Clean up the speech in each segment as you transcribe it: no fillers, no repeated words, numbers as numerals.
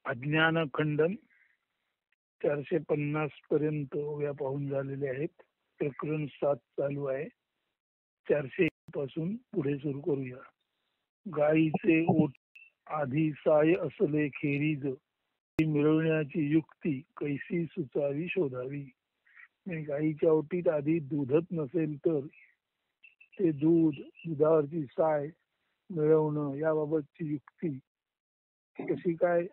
अज्ञान खंडन 450 पर्यंत ओव्या पाहून झालेले आहेत. प्रकरण 7 चालू आहे. 401 पासून पुढे सुरू करूया. गायीचे ओठ आधी साय असले खेरीज, मिळवण्याची युक्ती कैसी सुचावी शोधावी. गायीच्या ओटीत आधी दूधच नसेल तर ते दुधावरची साय मिळवणं याबाबतची युक्ती कशी काय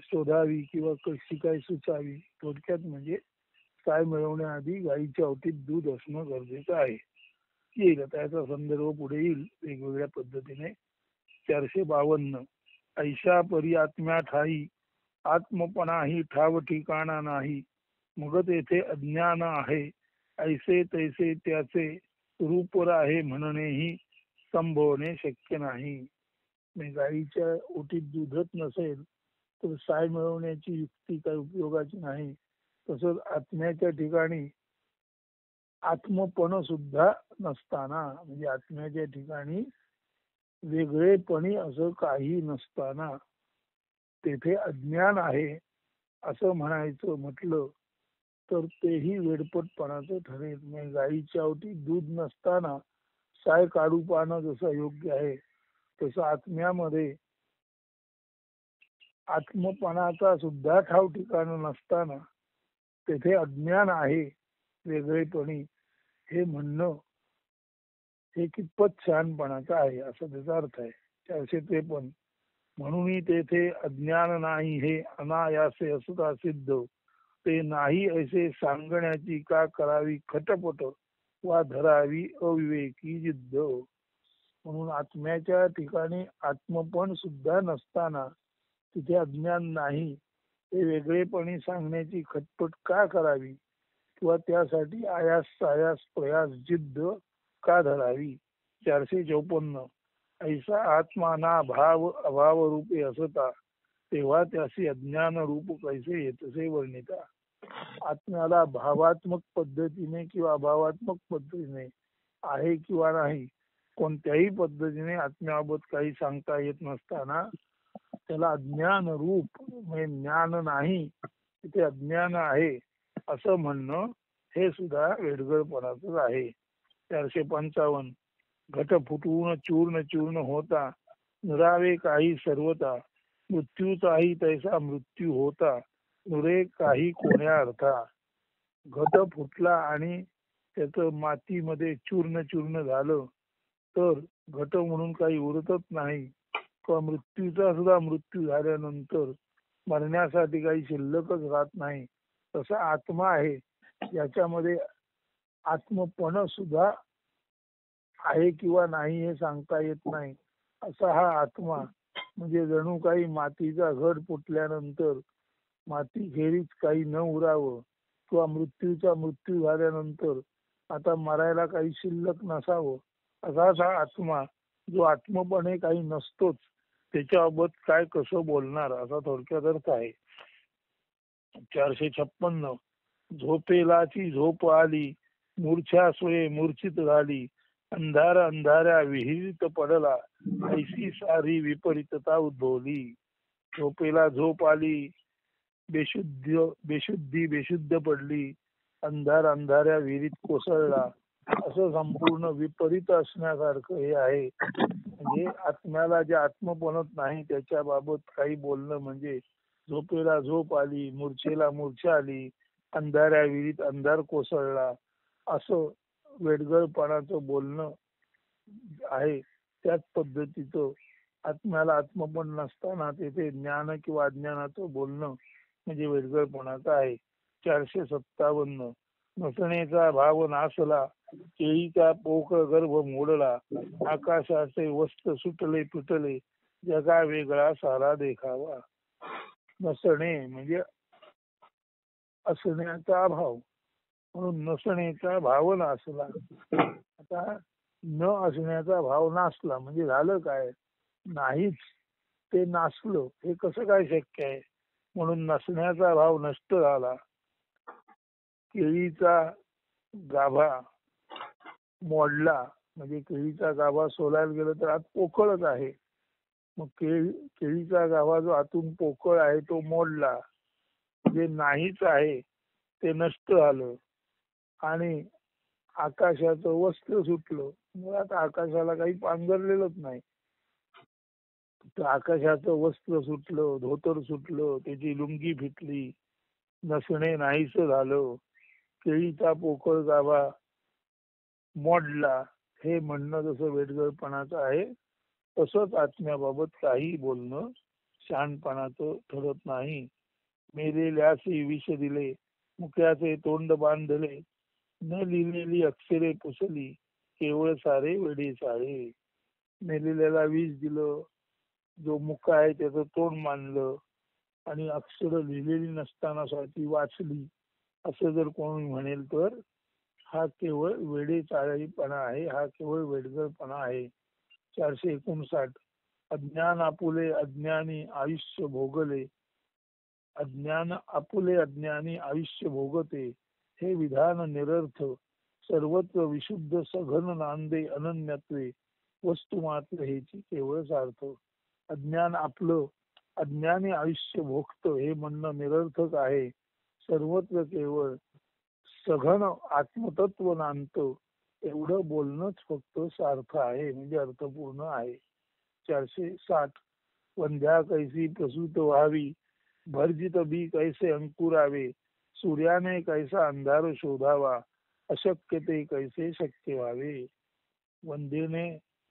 शोधावी किंवा कशी काय सुचावी. थोडक्यात म्हणजे साय मिळवण्याआधी गायीच्या ओटीत दूध असणं गरजेचं आहे. येईल त्याचा संदर्भ पुढे येईल वेगवेगळ्या पद्धतीने. 452 ऐशा परी आत्म्या ठाई, आत्मपणाही ठाव ठिकाणा नाही, मग तेथे अज्ञान आहे, ऐसे तैसे त्याचे रूप आहे म्हणणेही संभवणे शक्य नाही. गायीच्या ओटीत दूधच नसेल तर साय मिळवण्याची युक्ती काही उपयोगाची नाही. तसंच आत्म्याच्या ठिकाणी आत्मपण सुद्धा नसताना, म्हणजे आत्म्याच्या ठिकाणी वेगळेपणी असं काही नसताना तेथे अज्ञान आहे असं म्हणायचं म्हटलं तर तेही वेडपटपणाचं ठरेल. म्हणजे गायीच्या ओटीत दूध नसताना साय काढू पाहणं जसं योग्य आहे तसं आत्म्यामध्ये आत्मपणाचा सुद्धा ठाव ठिकाण नसताना तेथे अज्ञान आहे वेगळेपणी हे म्हणणं हे कितपत शहाणपणाचं आहे असा त्याचा अर्थ आहे. 453 म्हणून तेथे अज्ञान नाही हे अनायासे असता सिद्ध, ते नाही ऐसे सांगण्याची का करावी खटपट, वा धरावी अविवेकी जिद्द. म्हणून आत्म्याच्या ठिकाणी आत्मपण सुद्धा नसताना तिथे अज्ञान नाही हे वेगळेपणी सांगण्याची खटपट का करावी किंवा त्यासाठी आयास सायास प्रयास जिद्द का धरावी. 454 ऐसा आत्मा ना भाव अभाव रूपे असता, तेव्हा त्याशी अज्ञान रूप कैसे येतसे वर्णिता. आत्म्याला भावात्मक पद्धतीने किंवा अभावात्मक पद्धतीने आहे किंवा नाही कोणत्याही पद्धतीने आत्म्याबाबत काही सांगता येत नसताना त्याला अज्ञान रूप म्हणजे ज्ञान नाही तिथे अज्ञान आहे असं म्हणणं हे सुद्धा वेडगळपणाच आहे. 455 घट फुटवून चूर्ण चूर्ण होता, नुरावे काही सर्वता, मृत्यूचाही तैसा मृत्यू होता, नुरे काही कोण्या अर्था. घट फुटला आणि त्याचं मातीमध्ये चूर्ण चूर्ण झालं तर घट म्हणून काही उरतच नाही, किंवा मृत्यूचा सुद्धा मृत्यू झाल्यानंतर मरण्यासाठी काही शिल्लकच राहत नाही. तसा आत्मा आहे याच्यामध्ये आत्मपण सुद्धा आहे किंवा नाही हे सांगता येत नाही असा हा आत्मा. म्हणजे जणू काही मातीचा घट फुटल्यानंतर माती खेरीज काही न उरावं किंवा मृत्यूचा मृत्यू झाल्यानंतर आता मरायला काही शिल्लक नसावं असाच हा आत्मा जो आत्मपणे काही नसतोच त्याच्याबाबत काय कसं बोलणार असा थोडक्यात अर्थ आहे. 456 झोपेलाची झोप आली, मूर्छा सोये मूर्छित झाली, अंधार अंधाऱ्या विहिरीत पडला, ऐसी सारी विपरीतता उद्भवली. झोपेला झोप आली, बेशुद्धी बेशुद्ध पडली, अंधार अंधाऱ्या विहिरीत कोसळला असं संपूर्ण विपरीत असण्यासारखं हे आहे. म्हणजे आत्म्याला जे आत्मपणत नाही त्याच्या बाबत काही बोलणं म्हणजे झोपेला झोप आली, मूर्छेला मूर्छा आली, अंधाऱ्या विहिरीत अंधार कोसळला असं वेडगळपणाचं बोलणं आहे. त्याच पद्धतीचं आत्म्याला आत्मपण नसताना तेथे ज्ञान किंवा अज्ञानाचं बोलणं म्हणजे वेडगळपणाचं आहे. 457 नसण्याचा भाव नासला, केळीचा पोकळ गर्भ मोडला, आकाशाचे वस्त्र सुटले तुटले, जगा वेगळा सारा देखावा. नसणे म्हणजे असण्याचा अभाव, म्हणून नसण्याचा भाव नासला. आता न असण्याचा भाव नासला म्हणजे झालं काय, नाहीच ते नासलं हे कसं काय शक्य आहे. म्हणून नसण्याचा भाव नष्ट झाला. केळीचा गाभा मोडला म्हणजे केळीचा गाभा सोलायला गेलं तर आत पोकळच आहे, मग केळीचा गाभा जो आतून पोकळ आहे तो मोडला, जे नाहीच आहे ते नष्ट झालं आणि आकाशाचं वस्त्र सुटलं. मग आता आकाशाला काही पांघरलेलंच नाही. तर आकाशाचं वस्त्र सुटलं, धोतर सुटलं, त्याची लुंगी फिटली, नसणे नाहीस झालं, केळीचा पोकळ गाभा मोडला, हे म्हणणं जसं वेडगळपणाचं आहे तसंच आत्म्याबाबत काही बोलणं शहाणपणाचं ठरत नाही. मेलेल्यासी विष दिले, मुक्याचे तोंड बांधले, न लिहिलेली अक्षरे पुसली, केवळ सारे वेडे सारे. मेलेल्याला विष दिलं, जो मुका आहे त्याचं तोंड मानलं आणि अक्षर लिहिलेली नसताना ती वाचली, असं जर कोणी म्हणेल तर हा केवळ वेडे चाळीपणा आहे, हा केवळ वेडगळपणा आहे. 459. अज्ञान आपुले अज्ञानी आयुष्य भोगले, अज्ञान आपुले अज्ञानी आयुष्य भोगते, हे विधान निरर्थ, सर्वत्र विशुद्ध सघन नांदे अनन्यत्वे, वस्तु मात्र हेची केवळ सार्थ. अज्ञान आपलं अज्ञानी आयुष्य भोगत हे म्हणणं निरर्थक आहे. सर्वत्र केवळ सघन आत्मतत्व नांदतं एवढं बोलणंच फक्त सार्थ आहे, म्हणजे अर्थपूर्ण आहे. 460. वंध्या कैसी प्रसूत व्हावी, भर्जित बी कैसे अंकुरावे, सूर्याने कैसा अंधार शोधावा, अशक्य ते कैसे शक्य व्हावे. वंध्येने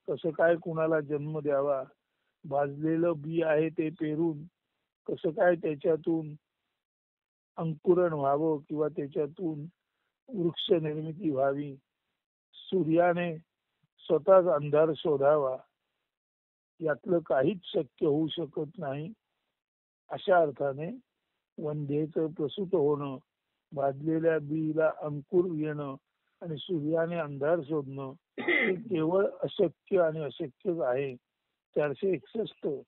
कसं काय कुणाला जन्म द्यावा, भाजलेलं बी आहे ते पेरून कसं काय त्याच्यातून अंकुरण व्हावं किंवा त्याच्यातून वृक्ष निर्मिती व्हावी, सूर्याने स्वतःच अंधार शोधावा, यातलं काहीच शक्य होऊ शकत नाही. अशा अर्थाने वंध्येचं प्रसूत होणं, भाजलेल्या बीला अंकुर येणं आणि सूर्याने अंधार शोधणं हे केवळ अशक्य आणि अशक्यच आहे. 461.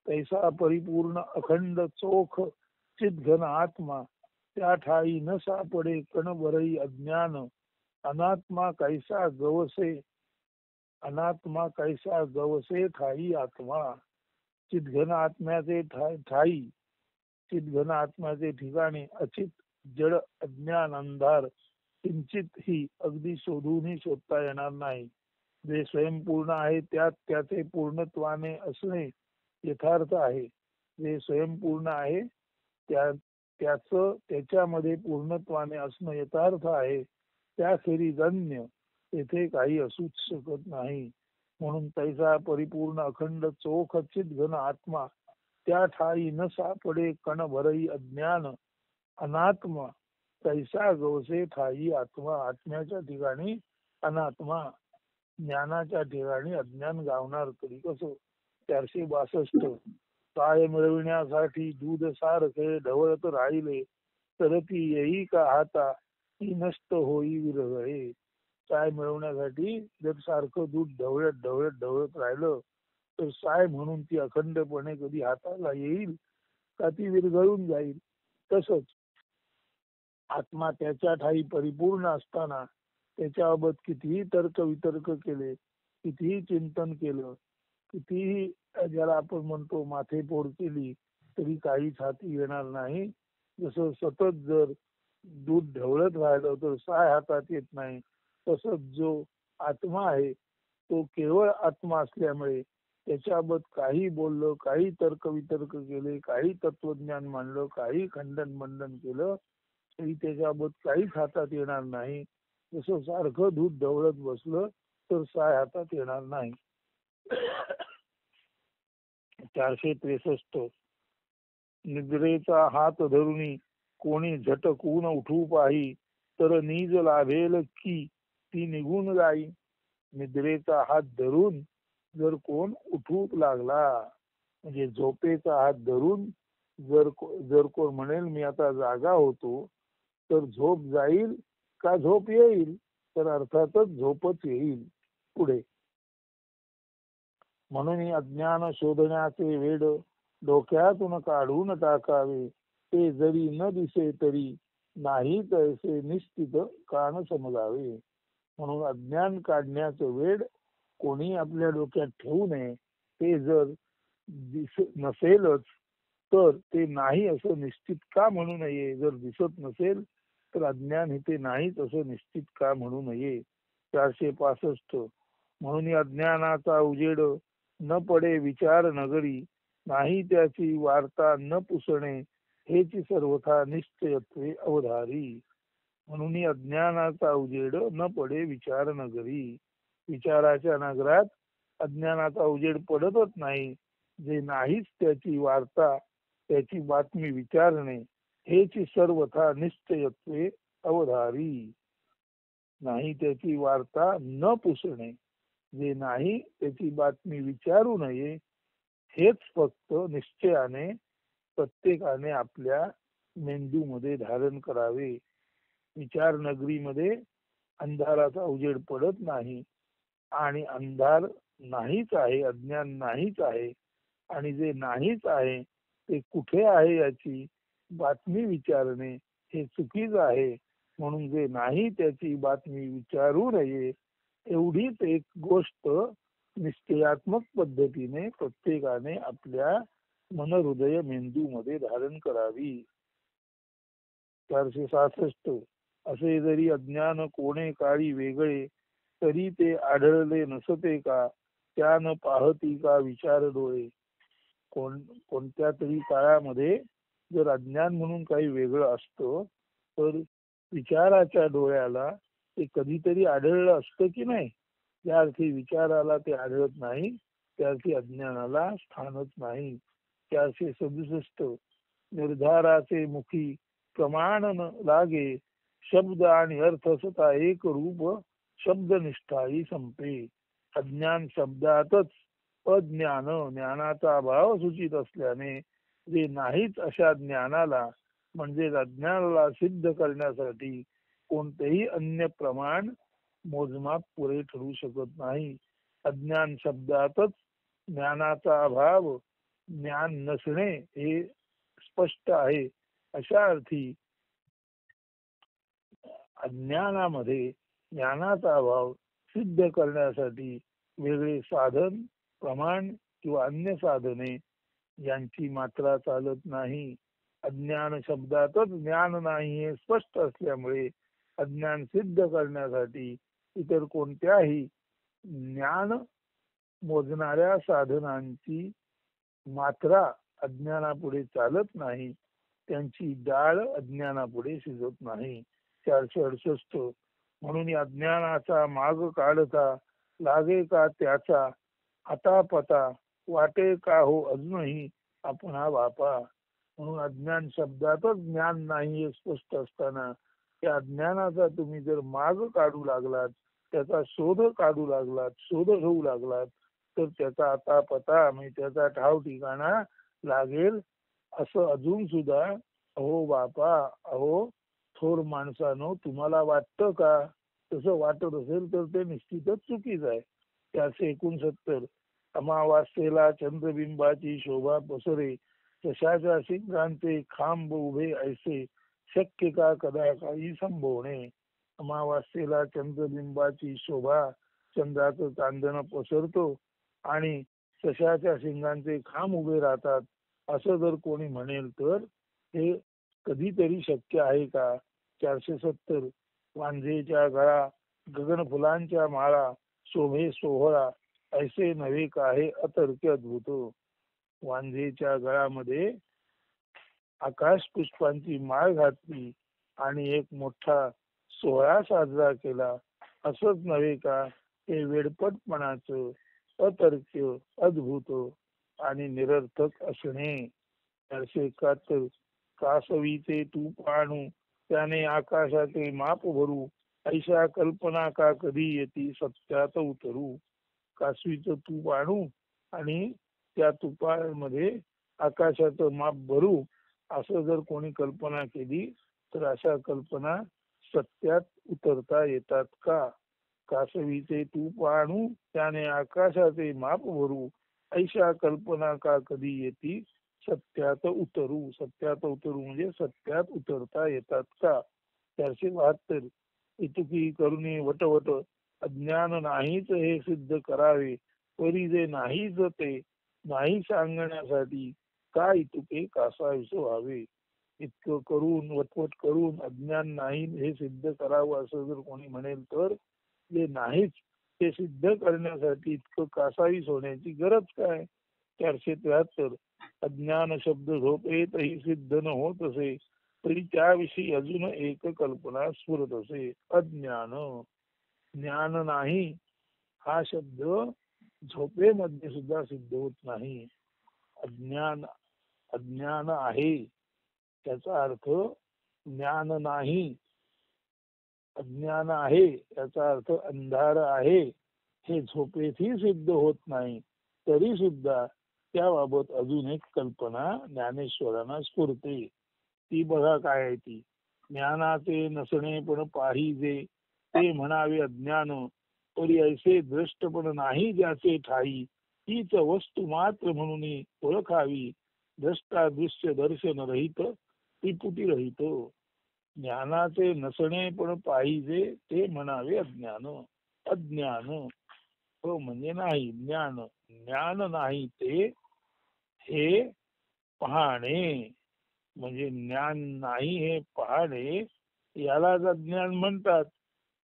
तैसा परिपूर्ण अखंड चोख चिद्घन आत्मा, त्या ठाई न सापडे कणभरही अज्ञान, अनात्मा कैसा गवसे, अनात्मा कैसा गवसे ठाई आत्मा. चिद्घन आत्म्याचे ठाई, चिद्घन आत्म्याचे ठिकाणी अचित जड अज्ञान अंधार किंचित ही अगदी शोधूनही शोधता येणार नाही. जे स्वयंपूर्ण आहे त्यात त्याचे पूर्णत्वाने असणे यथार्थ आहे. जे स्वयंपूर्ण आहे त्याचं त्याच्यामध्ये पूर्णत्वाने असणं यथार्थ आहे. त्याखेरीज अन्य तेथे काही असूच शकत नाही. म्हणून तैसा परिपूर्ण अखंड चोख चिद्घन आत्मा, त्या ठाई न सापडे कणभरही अज्ञान, अनात्मा तैसा गवसे ठाई आत्मा. आत्म्याच्या ठिकाणी अनात्मा, ज्ञानाच्या ठिकाणी अज्ञान गावणार तरी कसं. 462. काय मिळविण्यासाठी दूध सारखे ढवळत राहिले, तर ती येई का हाता, ती नष्ट होई विरघळे. साय मिळवण्यासाठी जर सारखं दूध ढवळत ढवळत ढवळत राहिलं तर साय म्हणून ती अखंडपणे कधी हाताला येईल का ती विरघळून जाईल. तसंच आत्मा त्याच्या ठाई परिपूर्ण असताना त्याच्याबाबत कितीही तर्क वितर्क केले, कितीही चिंतन केलं, कितीही ज्याला आपण म्हणतो माथेफोड केली तरी काहीच हाती येणार नाही. जसं सतत जर दूध ढवळत राहिलं तर साय हातात येत नाही, तसंच जो आत्मा आहे तो केवळ आत्मा असल्यामुळे त्याच्याबाबत काही बोललं, काही तर्क वितर्क केले, काही तत्वज्ञान मांडलं, काही खंडन मंडन केलं तरी त्याच्याबाबत काहीच हातात येणार नाही. जसं सारखं दूध ढवळत बसलं तर साय हातात येणार नाही. 463. निद्रेचा हात धरुनी कोणी झटकून उठू पाही, तर नीज लाभेल की ती निघून जाई. निद्रेचा हात धरून जर कोण उठू लागला, म्हणजे झोपेचा हात धरून जर कोण म्हणेल मी आता जागा होतो, तर झोप जाईल का झोप येईल, तर अर्थातच झोपच येईल पुढे. म्हणून अज्ञान शोधण्याचे वेड डोक्यातून काढून टाकावे, ते जरी न दिसे तरी नाही तैसे निश्चित कान समजावे. म्हणून अज्ञान काढण्याचं वेड कोणी आपल्या डोक्यात ठेवू नये. ते जर नसेलच तर ते नाही असं निश्चित का म्हणू नये. जर दिसत नसेल तर अज्ञान हे ते नाहीच असं निश्चित का म्हणू नये. 465. म्हणून अज्ञानाचा उजेड न पडे विचार नगरी, नाही त्याची वार्ता न पुसणे, हेची सर्वथा निश्चयत्वे अवधारी. म्हणून अज्ञानाचा उजेड न पडे विचार नगरी. विचाराच्या नगरात अज्ञानाचा उजेड पडतच नाही. जे नाहीच त्याची वार्ता त्याची बातमी विचारणे, हेची सर्वथा निश्चयत्वे अवधारी. नाही त्याची वार्ता न पुसणे, जे नाही त्याची बातमी विचारू नये, हेच फक्त निश्चयाने प्रत्येकाने आपल्या मेंदूमध्ये धारण करावे. विचार नगरीमध्ये अंधाराचा उजेड पडत नाही आणि अंधार नाहीच आहे, अज्ञान नाहीच आहे. आणि जे नाहीच आहे ते कुठे आहे याची बातमी विचारणे हे चुकीच आहे. म्हणून जे नाही त्याची बातमी विचारू नये, एवढीच एक गोष्ट निश्चयात्मक पद्धतीने प्रत्येकाने आपल्या मन हृदय मेंदू मध्ये धारण करावी. 466. असे जरी अज्ञान कोणे काळी वेगळे, तरी ते आढळले नसते का, त्यान पाहती का विचार डोळे. कोणत्या तरी काळामध्ये जर अज्ञान म्हणून काही वेगळं असतं तर विचाराच्या डोळ्याला ते कधीतरी आढळलं असतं की नाही. त्या अर्थी विचाराला ते आढळत नाही, त्या अर्थी अज्ञानाला स्थानच नाही. 467. निर्धाराचे मुखी प्रमाण न लागे, शब्द आणि अर्थ स्वतः एक रूप, शब्दनिष्ठाही संपे. अज्ञान शब्दातच अज्ञान ज्ञानाचा अभाव सूचित असल्याने जे नाहीच अशा ज्ञानाला म्हणजे अज्ञानाला सिद्ध करण्यासाठी कोणतेही अन्य प्रमाण मोजमाप पुरे ठरू शकत नाही. अज्ञान शब्दातच ज्ञानाचा अभाव, ज्ञान नसणे हे स्पष्ट आहे. अशा अर्थी अज्ञानामध्ये ज्ञानाचा अभाव सिद्ध करण्यासाठी वेगळे साधन प्रमाण किंवा अन्य साधने यांची मात्रा चालत नाही. अज्ञान शब्दातच ज्ञान नाही हे स्पष्ट असल्यामुळे अज्ञान सिद्ध करण्यासाठी इतर कोणत्याही ज्ञान मोजणाऱ्या साधनांची मात्रा अज्ञानापुढे चालत नाही. त्यांची डाळ अज्ञानापुढे शिजत नाही. 468. म्हणून अज्ञानाचा माग काढता लागे का त्याचा, आता पता वाटे का हो अजूनही आपणा बापा. म्हणून अज्ञान शब्दातच ज्ञान नाही हे स्पष्ट असताना त्या अज्ञानाचा तुम्ही जर माग काढू लागलात, त्याचा शोध काढू लागलात, शोध घेऊ लागलात, तर त्याचा आता पता म्हणजे त्याचा ठाव ठिकाणा लागेल असं अजून सुद्धा अहो बापा, अहो थोर माणसानो, तुम्हाला वाटतं का. तसं वाटत असेल तर ते निश्चितच चुकीच आहे. 469. अमावास्येला चंद्रबिंबाची शोभा पसरे, चशाच्या शिंगांचे खांब उभे ऐसे, शक्य का कदा काही संभवणे. अमावास्येला चंद्रबिंबाची शोभा, चंद्राचं चांदणं पसरतो आणि सशाच्या शिंगांचे खांब उभे राहतात असं जर कोणी म्हणेल तर हे कधीतरी शक्य आहे का. 470. वांझेच्या गळा गगन फुलांच्या माळा, शोभे सोहळा ऐसे नव्हे का हे अतर्क अद्भुत. वांझेच्या गळामध्ये आकाश पुष्पांची माळ घातली आणि एक मोठा सोहळा साजरा केला, असंच नव्हे का हे वेडपटपणाचं अतर्क अद्भुत आणि निरर्थक असणे. 471. कासवीचे तूप आणू त्याने आकाशाचे माप भरू, ऐशा कल्पना का कधी येती सत्यात उतरू. कासवीचं तूप आणू आणि त्या तुपामध्ये आकाशाचं माप भरू असं जर कोणी कल्पना केली तर अशा कल्पना सत्यात उतरता येतात का. कासवीचे तूप आणू त्याने आकाशाचे माप भरू, ऐशा कल्पना का कधी येती सत्यात उतरू. सत्यात उतरू म्हणजे सत्यात उतरता येतात का. 472. इतकी करुणी वटवट अज्ञान नाहीच हे सिद्ध करावे, परी जे नाहीच ते नाही सांगण्यासाठी काय तुके कासावीस व्हावे. इतकं करून वटवट करून अज्ञान नाही हे सिद्ध करावं असं जर कोणी म्हणेल तर जे नाहीच ते सिद्ध करण्यासाठी इतकं कासावीस होण्याची गरज काय. 473 अज्ञान शब्द झोपेतही सिद्ध न होत असे तरी त्याविषयी अजून एक कल्पना स्फुरत असे. अज्ञान ज्ञान नाही हा शब्द झोपेमध्ये सुद्धा सिद्ध होत नाही. अज्ञान अज्ञान आहे त्याचा अर्थ ज्ञान नाही. अज्ञान आहे याचा अर्थ अंधार आहे हे झोपेतही सिद्ध होत नाही तरी सुद्धा त्याबाबत अजून एक कल्पना ज्ञानेश्वरांना स्फुरते. ती बघा काय आहे ती. ज्ञानाचे नसणे पण पाहिजे ते म्हणावे अज्ञान तरी ऐसे दृष्ट पण नाही ज्याचे ठाई तीच वस्तू मात्र म्हणून ओळखावी द्रष्टा दृश्य दर्शन रहित त्रिपुटी रहित. ज्ञानाचे नसणे पण पाहिजे ते म्हणावे अज्ञान. अज्ञान हो म्हणजे नाही ज्ञान. ज्ञान नाही ते हे पाहणे म्हणजे ज्ञान नाही हे पाहणे यालाच अज्ञान म्हणतात.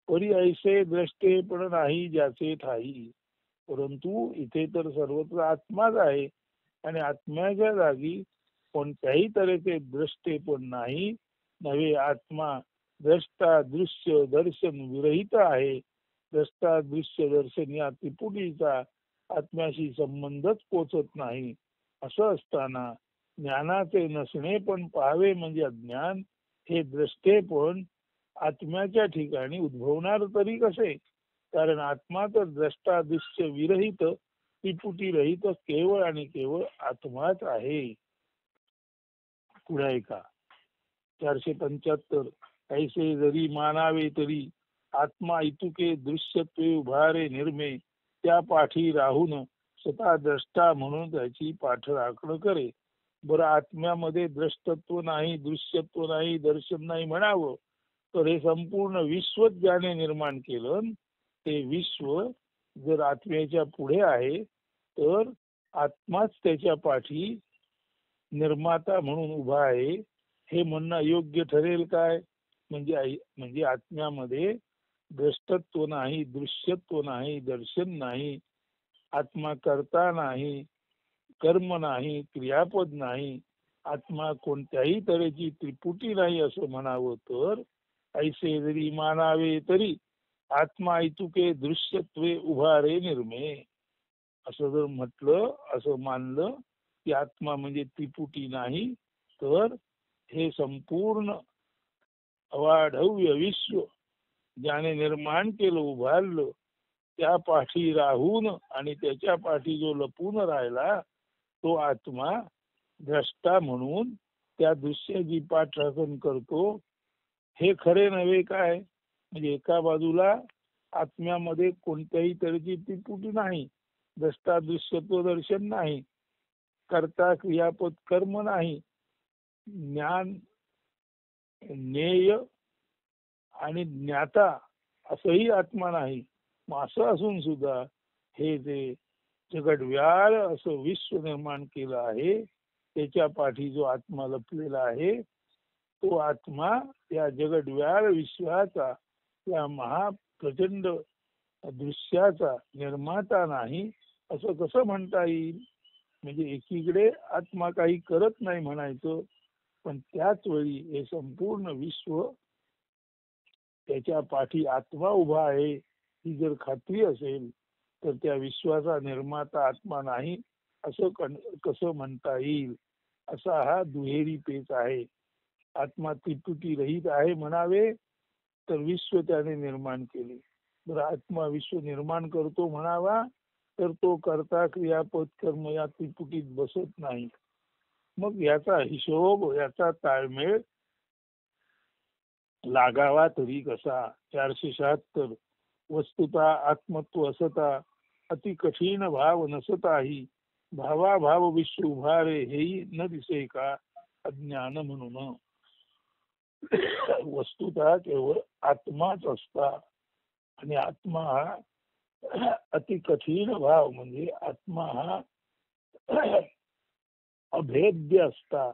परी ऐसे द्रष्टे पण नाही ज्याचे ठाई. परंतु इथे तर सर्वत्र आत्माच आहे आणि आत्म्याच्या जागी कोणत्याही तऱ्हेचे द्रष्टे पण नाही नव्हे. आत्मा द्रष्टा दृश्य दर्शन विरहित आहे. द्रष्टा दृश्य दर्शन या त्रिपुटीचा आत्म्याशी संबंधच पोचत नाही. असं असताना ज्ञानाचे नसणे पण पाहावे म्हणजे अज्ञान हे द्रष्टे पण आत्म्याच्या ठिकाणी उद्भवणार तरी कसे. कारण आत्मा तर द्रष्टा दृश्य विरहित त्रिपुटी रहित केवळ आणि केवळ आत्माच आहे. पुढे ऐका 475 ऐसे जरी मानावे तरी आत्मा इतुके दृश्यत्वे उभारे निर्मे त्या पाठी राहून स्वतः द्रष्टा म्हणून त्याची पाठराखण करे. बरं आत्म्यामध्ये द्रष्टत्व नाही दृश्यत्व नाही दर्शन नाही म्हणावं तर हे संपूर्ण विश्व ज्याने निर्माण केलं ते विश्व जर आत्म्याच्या पुढे आहे तर आत्माच त्याच्या पाठी निर्माता म्हणून उभा आहे हे म्हणणं योग्य ठरेल काय. म्हणजे आत्म्यामध्ये द्रष्टत्व नाही दृश्यत्व नाही दर्शन नाही आत्मा करता नाही कर्म नाही क्रियापद नाही आत्मा कोणत्याही तऱ्हेची त्रिपुटी नाही असं म्हणावं तर ऐसे जरी मानावे तरी आत्मा इतुके दृश्यत्वे उभारे निर्मे. असं जर म्हटलं असं मानलं की आत्मा म्हणजे त्रिपुटी नाही तर हे संपूर्ण अवाढव्य विश्व ज्याने निर्माण केलं उभारलं त्या पाठी राहून आणि त्याच्या पाठी जो लपून राहिला तो आत्मा द्रष्टा म्हणून त्या दृश्याची पाठराखण करतो हे खरे नव्हे काय. म्हणजे एका बाजूला आत्म्यामध्ये कोणत्याही तऱ्हेची त्रिपुटी नाही द्रष्टा दृश्यत्व दर्शन नाही कर्ता क्रियापद कर्म नाही ज्ञान ज्ञेय आणि ज्ञाता असंही आत्मा नाही. मग असं असून सुद्धा हे जे जगडव्याळ असं विश्व निर्माण केलं आहे त्याच्या पाठी जो आत्मा लपलेला आहे तो आत्मा त्या जगडव्याळ विश्वाचा त्या महाप्रचंड दृश्याचा निर्माता नाही असं कसं म्हणता येईल. म्हणजे एकीकडे आत्मा काही करत नाही म्हणायचं पण त्याच वेळी हे संपूर्ण विश्व त्याच्या पाठी आत्मा उभा आहे ही जर खात्री असेल तर त्या विश्वाचा निर्माता आत्मा नाही असं कसं म्हणता येईल. असा हा दुहेरी पेच आहे. आत्मा त्रिपुटी रहित आहे म्हणावे तर विश्व त्याने निर्माण केले. जर आत्मा विश्व निर्माण करतो म्हणावा तर तो कर्ता क्रियापद कर्म या त्रिपुटीत बसत नाही. मग याचा हिशोब याचा ताळमेळ लागावा तरी कसा. 476 वस्तुता आत्मत्व असता अति कठीण भाव नसताही भावा भाव विश्व उभारे हेही न दिसे का अज्ञान म्हणून. वस्तुता केवळ आत्माच असता आणि आत्मा हा अति कठीण भाव म्हणजे आत्मा हा अभेद्य असता,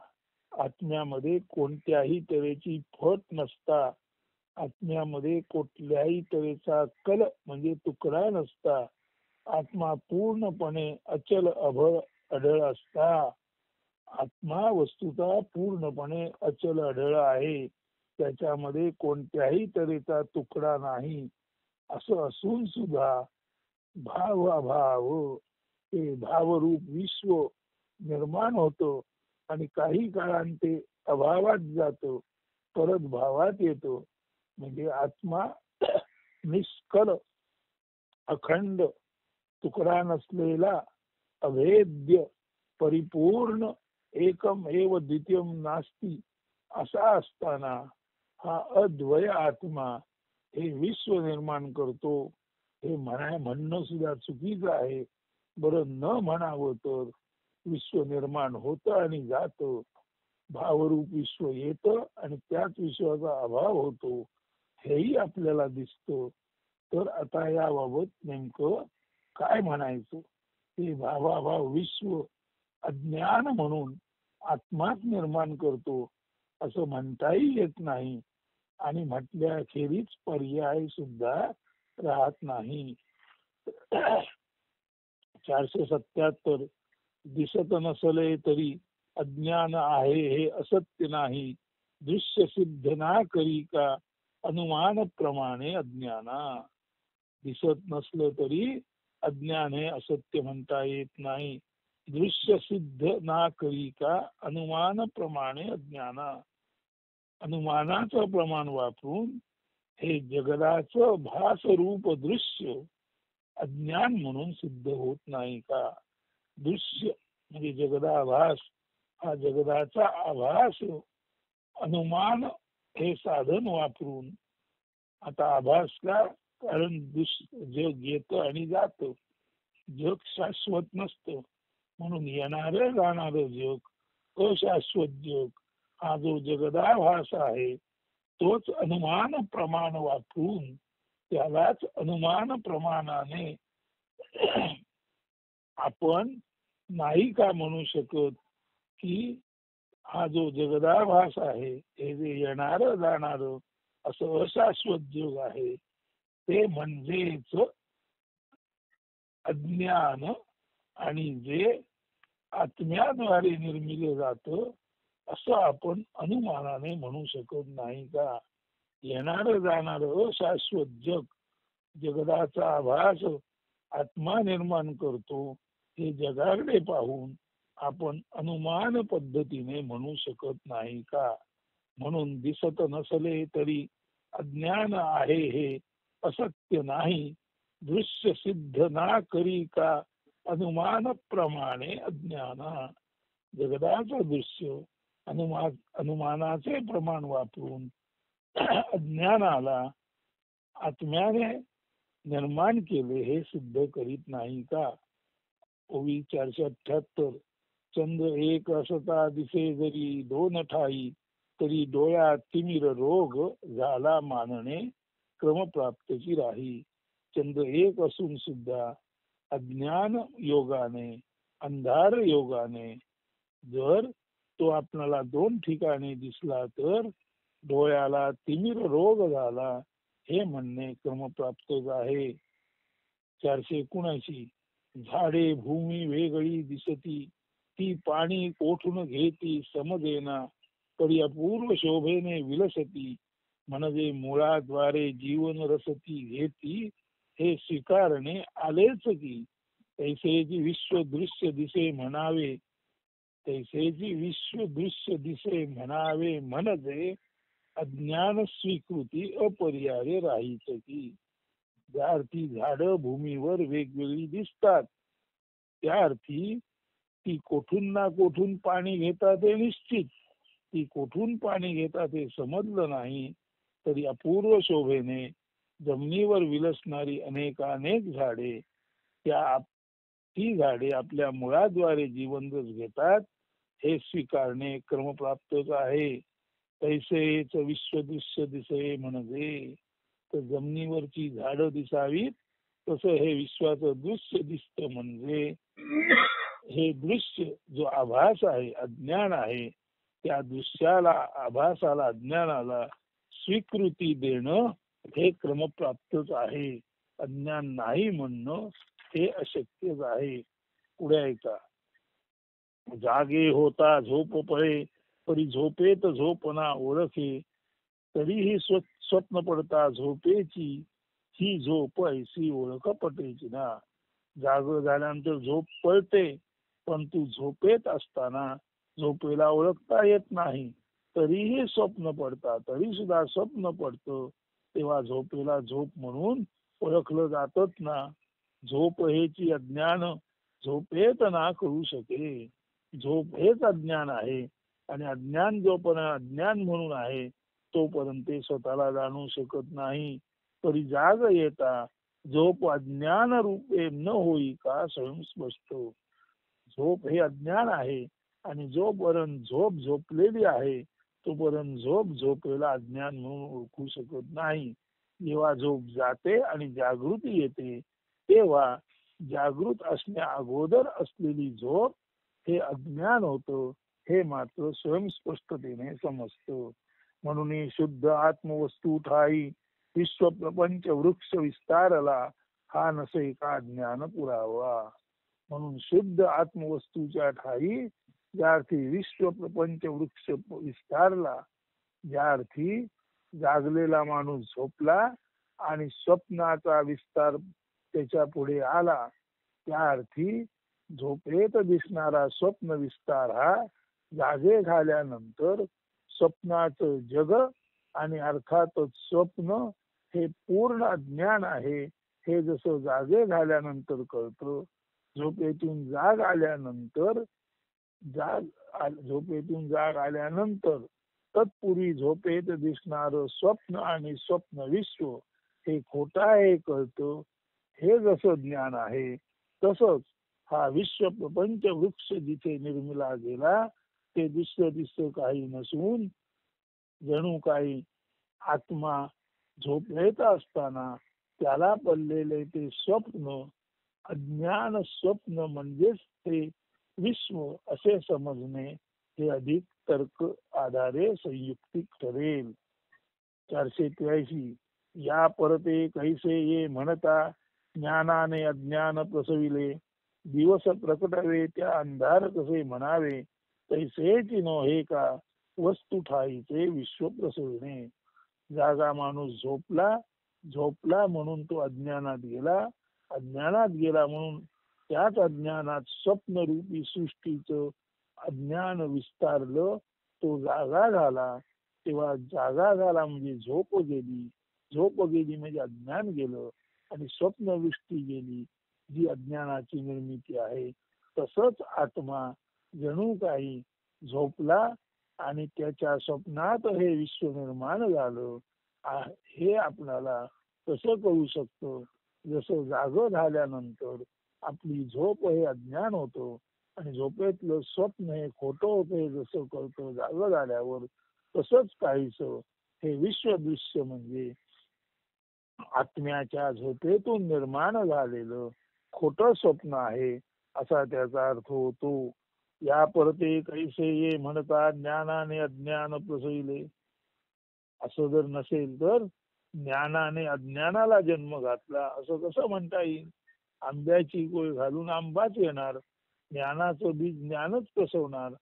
आत्म्यामध्ये कोणत्याही तऱ्हेची फट नसता, आत्म्यामध्ये कुठल्याही तऱ्हेचा कल म्हणजे तुकडा नसता, आत्मा पूर्णपणे अचल अभळ अढळ असता. आत्मा वस्तुता पूर्णपणे अचल अढळ आहे, त्याच्यामध्ये कोणत्याही तऱ्हेचा तुकडा नाही. असं असून सुद्धा भाव अभाव हे भावरूप विश्व निर्माण होतो आणि काही काळांते अभावात जातो, परत भावात येतो. म्हणजे आत्मा निष्कल अखंड तुकडा नसलेला अभेद्य परिपूर्ण एकम एव द्वितीयम नास्ती असा असताना हा अद्वय आत्मा हे विश्व निर्माण करतो. हे म्हणणं सुद्धा चुकीचं आहे. बरं न म्हणावं तर विश्व निर्माण होतं आणि जातं, भावरूप विश्व येतं आणि त्याच विश्वाचा अभाव होतो, हेही आपल्याला दिसतं. तर आता याबाबत नेमकं काय म्हणायचं? हे भावाभाव विश्व अज्ञान म्हणून आत्माच निर्माण करतो असं म्हणताही येत नाही आणि म्हटल्याखेरीज पर्याय सुद्धा राहत नाही. 477 दिसत नसले तरी अज्ञान आहे हे असत्य नाही, दृश्य सिद्ध ना करी का अनुमान प्रमाणे अज्ञाना. दिसत नसलं तरी अज्ञान हे असत्य म्हणता येत नाही, दृश्य सिद्ध ना करी का अनुमान प्रमाणे अज्ञाना. अनुमानाचं प्रमाण वापरून हे जगदाचं भासरूप दृश्य अज्ञान म्हणून सिद्ध होत नाही का? दृश्य म्हणजे जगदाभास, हा जगदाचा आभास अनुमान हे साधन वापरून. आता आभास का? कारण जग येतं आणि जातं, जग शाश्वत नसतं, म्हणून येणारं जाणारं जग अशाश्वत जग हा जो जगदाभास आहे तोच अनुमान प्रमाण वापरून त्यालाच अनुमान प्रमाणाने आपण नाही का म्हणू शकत की हा जो जगदाभास आहे हे जे येणारं जाणारं असं अशाश्वत जग आहे ते म्हणजेच अज्ञान, आणि जे आत्म्याद्वारे निर्मिलं जातं असं आपण अनुमानाने म्हणू शकत नाही का? येणारं जाणारं शाश्वत जग जगदाचा आभास आत्मा निर्माण करतो हे जगाकडे पाहून आपण अनुमान पद्धतीने म्हणू शकत नाही का? म्हणून दिसत नसले तरी अज्ञान आहे हे असत्य नाही, दृश्य सिद्ध ना करी का अनुमान प्रमाणे अज्ञाना. जगदाचं दृश्य अनुमानाचे प्रमाण वापरून अज्ञानाला आत्म्याने निर्माण केले हे सिद्ध करीत नाही का? ओवी 478. चंद्र एक असता दिसे जरी दोन ठाई, तरी डोळ्यात तिमिर रोग झाला मानणे क्रमप्राप्तची राही. चंद्र एक असून सुद्धा अज्ञान योगाने, अंधार योगाने जर तो आपल्याला दोन ठिकाणी दिसला तर डोळ्याला तिमिर रोग झाला हे म्हणणे क्रमप्राप्तच आहे. 479. झाडे भूमी वेगळी दिसती, ती पाणी कोठून घेती समजेना, तरी अपूर्व शोभेने विलसती, म्हणजे मुळाद्वारे जीवन रसती घेती, हे स्वीकारणे आलेच की. तैसेची विश्व दृश्य दिसे म्हणावे, तैसेची विश्व दृश्य दिसे म्हणावे म्हणजे अज्ञान स्वीकृती अपरिहार्य राहीच की. ज्या अर्थी झाडं भूमीवर वेगवेगळी दिसतात त्या अर्थी ती कोठून ना कोठून पाणी घेतात हे निश्चित. ती कोठून पाणी घेतात हे समजलं नाही तरी अपूर्व शोभेने जमिनीवर विलसणारी अनेकानेक झाडे, ती झाडे आपल्या मुळाद्वारे जीवन घेतात हे स्वीकारणे क्रमप्राप्तच आहे. तैसेच विश्वदृश्य दिसे म्हणजे तर जमिनीवरची झाडं दिसावीत तसं हे विश्वाचं दृश्य दिसतं म्हणजे हे दृश्य जो आभास आहे, अज्ञान आहे, त्या दृश्याला, आभासाला, अज्ञानाला स्वीकृती देणं हे क्रमप्राप्तच आहे. अज्ञान नाही म्हणणं हे अशक्यच आहे. पुढे ऐका. जागे होता झोप पळे, परी झोपेत झोपना ओळखे, तरीही स्वप्न पडता झोपेची, ही झोप ऐसी ओळख पटेची ना. जाग झाल्यानंतर झोप पळते, पण तू झोपेत असताना झोपेला ओळखता येत नाही. तरीही स्वप्न पडतात, तरी सुद्धा स्वप्न पडतं, तेव्हा झोपेला झोप म्हणून ओळखलं जातच ना. झोप हेची अज्ञान झोपेत ना कळू शके. झोप हेच अज्ञान आहे, आणि अज्ञान जोपर्यंत अज्ञान म्हणून आहे तोपर्यंत ते स्वतःला जाणू शकत नाही. तरी जाग येता झोप अज्ञान रूपे न होई का स्वयं स्पष्ट. झोप हे अज्ञान आहे, आणि जोपर्यंत झोप झोपलेली आहे तोपर्यंत झोप झोपेला अज्ञान म्हणून ओळखू शकत नाही. जेव्हा झोप जाते आणि जागृती येते, तेव्हा जागृत असण्या अगोदर असलेली झोप हे अज्ञान होतं, हे मात्र स्वयंस्पष्टतेने समजतं. म्हणून शुद्ध आत्मवस्तू ठाई विश्व प्रपंच वृक्ष विस्तारला, हा नसे का ज्ञान पुरावा. म्हणून शुद्ध आत्मवस्तूच्या ठाई ज्या अर्थी विश्व प्रपंच वृक्ष विस्तारला, ज्या अर्थी जागलेला माणूस झोपला आणि स्वप्नाचा विस्तार त्याच्या पुढे आला, त्या अर्थी झोपेत दिसणारा स्वप्न विस्तार हा जागे झाल्यानंतर स्वप्नाचं जग आणि अर्थातच स्वप्न हे पूर्ण अज्ञान आहे, हे जसं जागे झाल्यानंतर कळतं. झोपेतून जाग आल्यानंतर झोपेतून जाग आल्यानंतर तत्पूर्वी झोपेत दिसणार स्वप्न आणि स्वप्न विश्व हे खोटं आहे कळतं. हे जसं ज्ञान आहे, तसंच हा विश्व प्रपंच वृक्ष जिथे निर्मिला गेला ते दुसरं दिसतं काही नसून जणू काही आत्मा झोपेत असताना त्याला पडलेले ते स्वप्न, अज्ञान स्वप्न म्हणजेच ते विश्व असे समजणे हे अधिक तर्क आधारे संयुक्तिक ठरेल. 483. या परते कैसे ये म्हणता, ज्ञानाने अज्ञान प्रसविले, दिवस प्रकटवे त्या अंधार कसे म्हणावे, तैसेच नव्हे का वस्तू ठाईचे विश्व प्रसविणे. जागा माणूस झोपला म्हणून तो अज्ञानात गेला म्हणून त्याच अज्ञानात स्वप्नरूपी सृष्टीचं अज्ञान विस्तारलं, तो जागा झाला. तेव्हा जागा झाला म्हणजे झोप गेली म्हणजे अज्ञान गेलं, आणि स्वप्नवृष्टी गेली जी अज्ञानाची निर्मिती आहे. तसंच आत्मा जणू काही झोपला आणि त्याच्या स्वप्नात हे विश्व निर्माण झालं, हे आपल्याला कसं कळू शकतं. जसं जाग झाल्यानंतर आपली झोप हे अज्ञान होतं आणि झोपेतलं स्वप्न हे खोटं होतं हे जसं कळतं जाग झाल्यावर, तसंच काहीच हे विश्वदृश्य म्हणजे आत्म्याच्या झोपेतून निर्माण झालेलं खोटं स्वप्न आहे, असा त्याचा अर्थ होतो. या परते कैसे ये म्हणता, ज्ञानाने अज्ञान प्रसविले. असं जर नसेल तर ज्ञानाने अज्ञानाला जन्म घातला असं कसं म्हणता येईल. आंब्याची गोळ घालून आंबाच येणार, ज्ञानाचं बीज ज्ञानच प्रसवणार.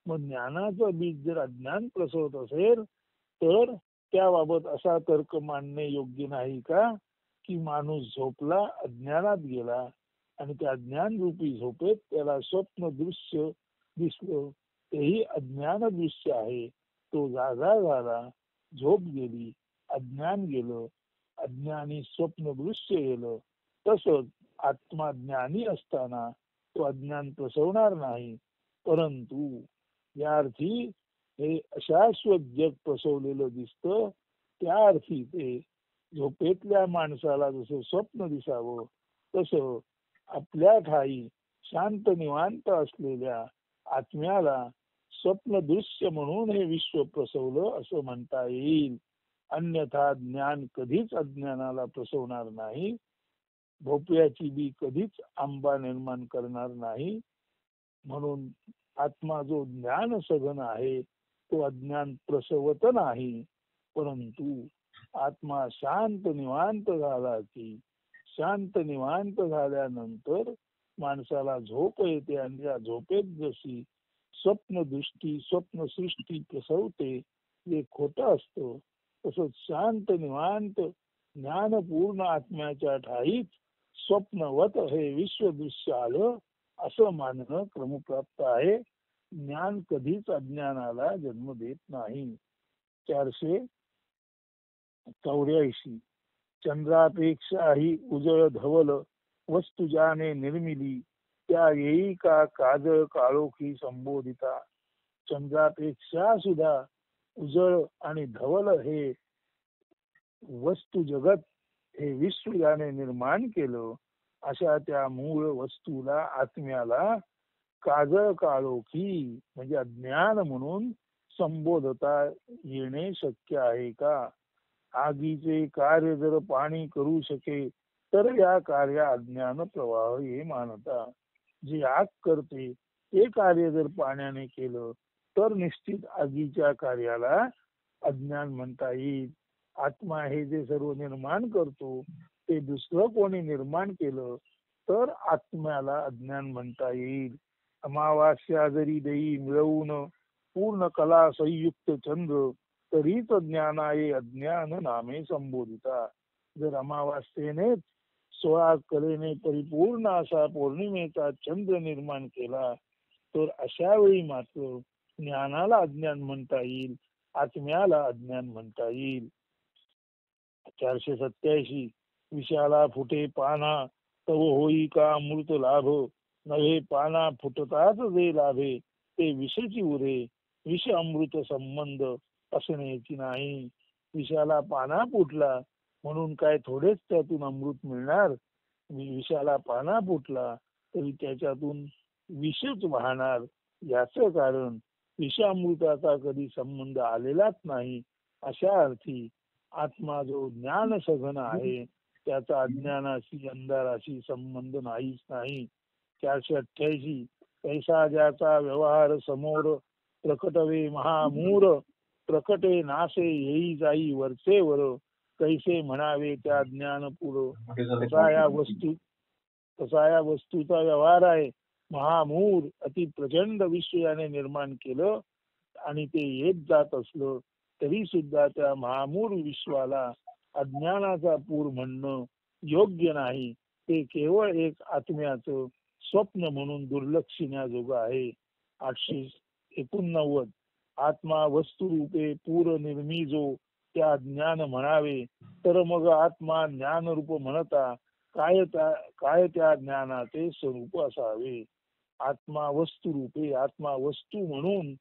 मग ज्ञानाचं बीज जर अज्ञान प्रसवत असेल तर त्याबाबत असा तर्क मांडणे योग्य नाही का, की माणूस झोपला, अज्ञानात गेला आणि त्या अज्ञान रूपी झोपेत त्याला स्वप्न दृश्य दिसलं, तेही अज्ञान दृश्य आहे. तो जागा झाला, झोप गेली, अज्ञान गेलं, अज्ञानी स्वप्न दृश्य गेलं. तसंच आत्मा ज्ञानी असताना तो अज्ञान प्रसवणार नाही, परंतु या अर्थी हे अशाश्वत जग प्रसवलेलं दिसतं, त्या अर्थी ते झोपेतल्या माणसाला जसं स्वप्न दिसावं तसं आपल्या ठाई शांत निवांत असलेल्या आत्म्याला स्वप्न दृश्य म्हणून हे विश्व प्रसवलं असं म्हणता येईल. अन्यथा ज्ञान कधीच अज्ञानाला प्रसवणार नाही. भोपळ्याची बी कधीच आंबा निर्माण करणार नाही. म्हणून आत्मा जो ज्ञान सघन आहे तो अज्ञान प्रसवत नाही, परंतु आत्मा शांत निवांत झाला की शांत निवांत झाल्यानंतर माणसाला झोप येते आणि त्या झोपेत जशी स्वप्नदृष्टी स्वप्नसृष्टी प्रसवते जे खोटं असतं, तसंच शांत निवांत ज्ञानपूर्ण आत्म्याच्या ठाईच स्वप्नवत हे विश्वदृश्य आलं असं मानणं क्रमप्राप्त आहे. ज्ञान कधीच अज्ञानाला जन्म देत नाही. 484 चंद्रापेक्षाही उजळ धवल वस्तू ज्याने निर्मिली त्या येई का काजळ काळोखी संबोधिता. चंद्रापेक्षा सुद्धा उजळ आणि धवल हे वस्तू जगत हे विश्व ज्याने निर्माण केलं अशा त्या मूळ वस्तूला आत्म्याला काजळ काळोखी म्हणजे अज्ञान म्हणून संबोधता येणे शक्य आहे का? आगीचे कार्य जर पाणी करू शके तर या कार्य अज्ञान प्रवाह हे मानता. जे आग करते ते कार्य जर पाण्याने केलं तर निश्चित आगीच्या कार्याला अज्ञान म्हणता येईल. आत्मा हे जे सर्व निर्माण करतो ते दुसरं कोणी निर्माण केलं तर आत्म्याला अज्ञान म्हणता येईल. अमावास्या जरी देई मिळवून पूर्ण कला संयुक्त चंद्र तरीच ज्ञानाये अज्ञान नामे संबोधिता. जर अमावास्येनेच 16 कलेने परिपूर्ण असा पौर्णिमेचा चंद्र निर्माण केला तर अशा वेळी मात्र ज्ञानाला अज्ञान म्हणता येईल, आत्म्याला अज्ञान म्हणता येईल. 487 विषाला फुटे पाना तव होई का अमृत लाभ नव्हे पाना फुटताच जे लाभे ते विषची उरे विष अमृत संबंध असण्याची नाही. विषाला पाना फुटला म्हणून काय थोडेच त्यातून अमृत मिळणार? विषाला पाना फुटला तरी त्याच्यातून विषच वाहणार. याचं कारण विषामृताचा कधी संबंध आलेलाच नाही. अशा अर्थी आत्मा जो ज्ञान सघन आहे त्याचा अज्ञानाशी अंधाराशी संबंध नाहीच नाही. 488 पैसा ज्याचा व्यवहार समोर प्रकटवे महामूर प्रकटे नासे येई जाई वरचे वर कैसे म्हणावे त्या ज्ञान पुर. तसा या वस्तूचा व्यवहार आहे. महामूर अति प्रचंड विश्व याने निर्माण केलं आणि ते येत जात असलं तरी सुद्धा त्या महामूर विश्वाला अज्ञानाचा पूर म्हणणं योग्य नाही. ते केवळ एक आत्म्याचं स्वप्न म्हणून दुर्लक्षण्याजोग आहे. 889 आत्मा वस्तुरूपे पूर निर्मी जो त्या ज्ञान म्हणावे तर मग आत्मा ज्ञानरूप म्हणता काय त्या ज्ञानाचे स्वरूप असावे. आत्मा वस्तुरूपे आत्मा वस्तू म्हणून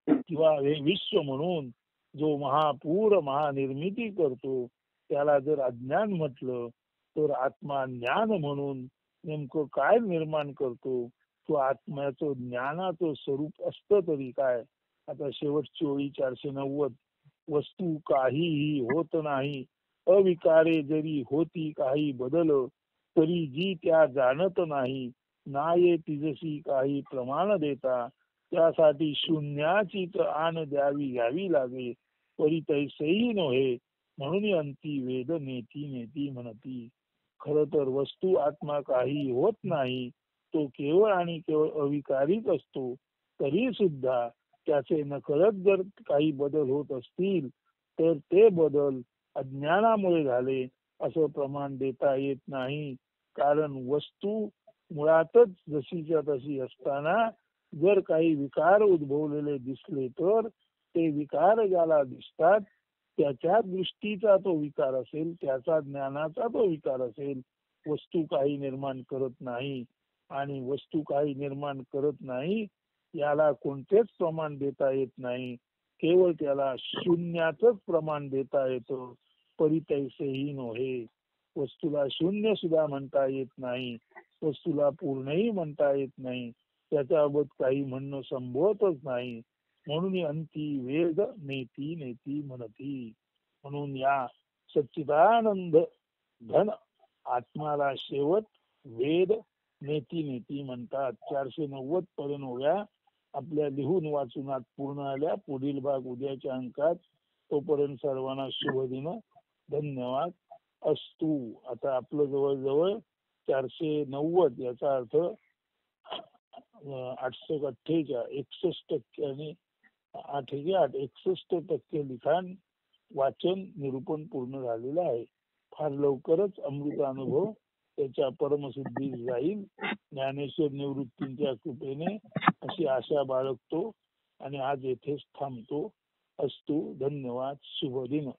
किंवा विश्व म्हणून जो महापूर महानिर्मिती करतो त्याला जर अज्ञान म्हटलं तर आत्मा ज्ञान म्हणून नेमकं काय निर्माण करतो? तो आत्म्याचं ज्ञानाचं स्वरूप असतं तरी काय? आता शेवटची ओळी 490 वस्तू काहीही होत नाही अविकारे जरी होती काही बदल तरी जी त्या जाणत नाही नाये तिजशी काही प्रमाण देता त्यासाठी शून्याचीच आण द्यावी घ्यावी लागे परी तैसेही नव्हे म्हणून अंती वेद नेती नेती म्हणती. खर तर वस्तू आत्मा काही होत नाही, तो केवळ आणि केवळ अविकारीच असतो. तरी सुद्धा त्याचे नकळत जर काही बदल होत असतील तर ते बदल अज्ञानामुळे झाले असं प्रमाण देता येत नाही. कारण वस्तू मुळातच जशीच्या तशी असताना जर काही विकार उद्भवलेले दिसले तर ते विकार ज्याला दिसतात त्याच्या दृष्टीचा तो विकार असेल, त्याचा ज्ञानाचा तो विकार असेल. वस्तू काही निर्माण करत नाही आणि वस्तू काही निर्माण करत नाही याला कोणतेच प्रमाण देता येत नाही. केवळ त्याला शून्याचंच प्रमाण देता येतं. परितैसेही नव्हे. वस्तूला शून्य सुद्धा म्हणता येत नाही, वस्तूला पूर्णही म्हणता येत नाही, त्याच्याबाबत काही म्हणणं संभवतच नाही. म्हणून अंती वेद नेती नेती म्हणती. म्हणून या सच्चिदानंद घन आत्माला शेवट वेद नेती नेती म्हणतात. 490 पर्यंत होया आपल्या लिहून वाचूनात पूर्ण आल्या. पुढील भाग उद्याच्या अंकात. तोपर्यंत सर्वांना शुभ दिन. धन्यवाद. अस्तु. आता आपलं जवळजवळ 490 याचा अर्थ 61% आणि 61% लिखाण वाचन निरूपण पूर्ण झालेलं आहे. फार लवकरच अमृत अनुभव त्याच्या परमसिद्धीस जाईल. ज्ञानेश्वर निवृत्तींच्या कृपेने अशी आशा बाळगतो आणि आज येथेच थांबतो. अस्तु. धन्यवाद. शुभ दिन.